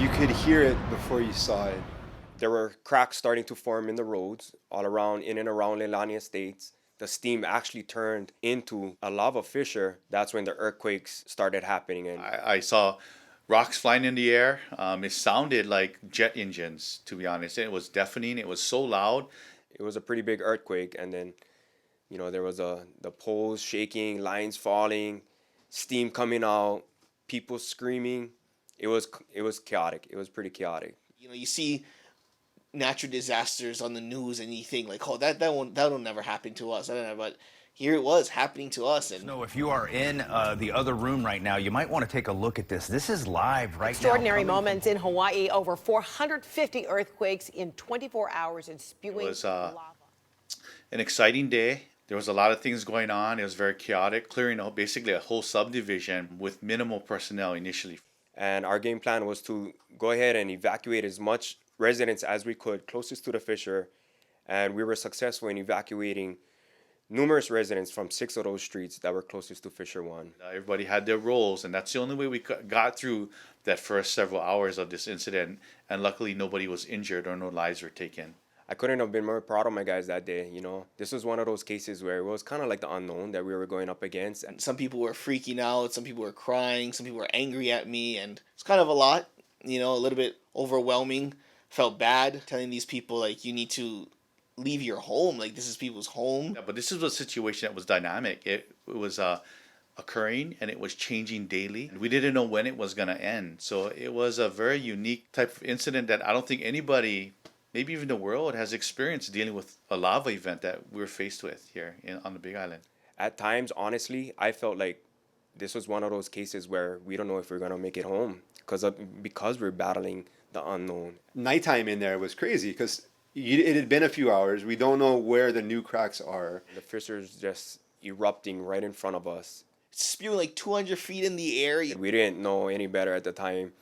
You could hear it before you saw it. There were cracks starting to form in the roads all around, in and around Leilani estates. The steam actually turned into a lava fissure. That's when the earthquakes started happening. And I saw rocks flying in the air. It sounded like jet engines, to be honest. It was deafening. It was so loud. it was a pretty big earthquake. And then, there was the poles shaking, lines falling, steam coming out, people screaming. It was chaotic. It was pretty chaotic. You see natural disasters on the news, and you think like, oh, that'll never happen to us. But here it was happening to us. And No, if you are in the other room right now, you might want to take a look at this. This is live right now. Extraordinary moments in Hawaii. Over 450 earthquakes in 24 hours and spewing It was lava. an exciting day. There was a lot of things going on. It was very chaotic, clearing basically a whole subdivision with minimal personnel initially. And our game plan was to go ahead and evacuate as much residents as we could closest to the fissure. And we were successful in evacuating numerous residents from 6 of those streets that were closest to Fissure 1. Everybody had their roles, and that's the only way we got through that first several hours of this incident. And luckily, nobody was injured or no lives were taken. I couldn't have been more proud of my guys that day. This was one of those cases where it was kind of like the unknown that we were going up against. And some people were freaking out, some people were crying, some people were angry at me, and it's kind of a lot, a little bit overwhelming. Felt bad telling these people, like, you need to leave your home. Like, this is people's home. Yeah, but this is a situation that was dynamic. It was occurring, and it was changing daily. We didn't know when it was going to end. So it was a very unique type of incident that I don't think anybody, maybe even the world, has experienced dealing with a lava event that we're faced with here on the Big Island. at times, honestly, I felt like this was one of those cases where we don't know if we're going to make it home because we're battling the unknown. Nighttime in there was crazy because it had been a few hours. We don't know where the new cracks are. The fissure's just erupting right in front of us. Spewing like 200 feet in the air. We didn't know any better at the time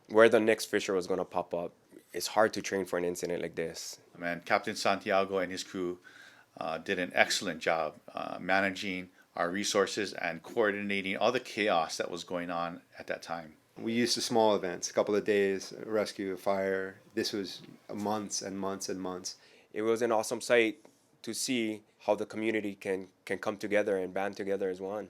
where the next fissure was going to pop up. It's hard to train for an incident like this. Man, Captain Santiago and his crew did an excellent job managing our resources and coordinating all the chaos that was going on at that time. We used to small events, a couple of days, rescue, a fire. This was months and months and months. It was an awesome sight to see how the community can come together and band together as one.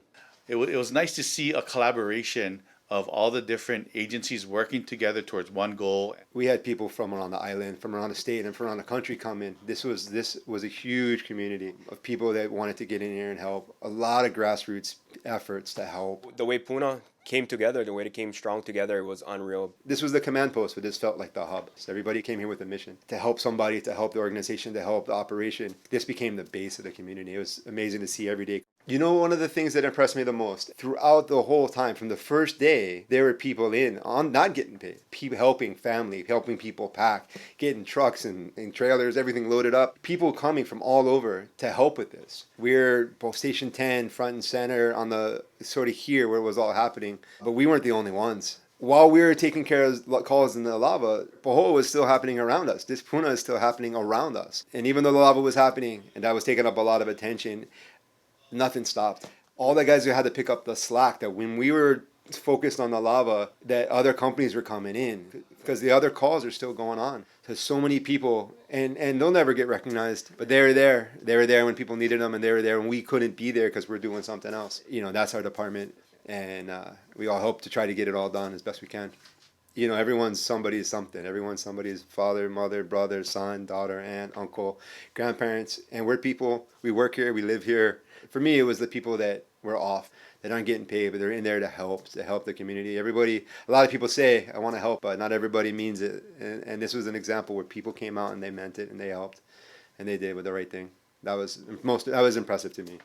It was nice to see a collaboration of all the different agencies working together towards one goal. We had people from around the island, from around the state, and from around the country come in. This was a huge community of people that wanted to get in here and help. A lot of grassroots efforts to help. The way Puna came together, the way they came strong together, it was unreal. This was the command post, but this felt like the hub. So everybody came here with a mission to help somebody, to help the organization, to help the operation. This became the base of the community. It was amazing to see every day. You know, one of the things that impressed me the most throughout the whole time, from the first day, there were people not getting paid, people helping family, helping people pack, getting trucks and trailers, everything loaded up. People coming from all over to help with this. We're both Station 10, front and center, on the sort of here where it was all happening, but we weren't the only ones. While we were taking care of calls in the lava, Pahoa was still happening around us. This Puna is still happening around us. And even though the lava was happening, and that was taking up a lot of attention, nothing stopped. All the guys who had to pick up the slack, that when we were focused on the lava, that other companies were coming in because the other calls are still going on. So many people, and they'll never get recognized, but they were there. They were there when people needed them, and they were there when we couldn't be there because we're doing something else. You know, that's our department, and we all hope to try to get it all done as best we can. You know, everyone's somebody's something. Everyone's somebody's father, mother, brother, son, daughter, aunt, uncle, grandparents. And we're people, we work here, we live here. For me, it was the people that were off, that aren't getting paid, but they're in there to help the community. Everybody, a lot of people say, I want to help, but not everybody means it. And this was an example where people came out and they meant it and they helped and they did with the right thing. That was impressive to me.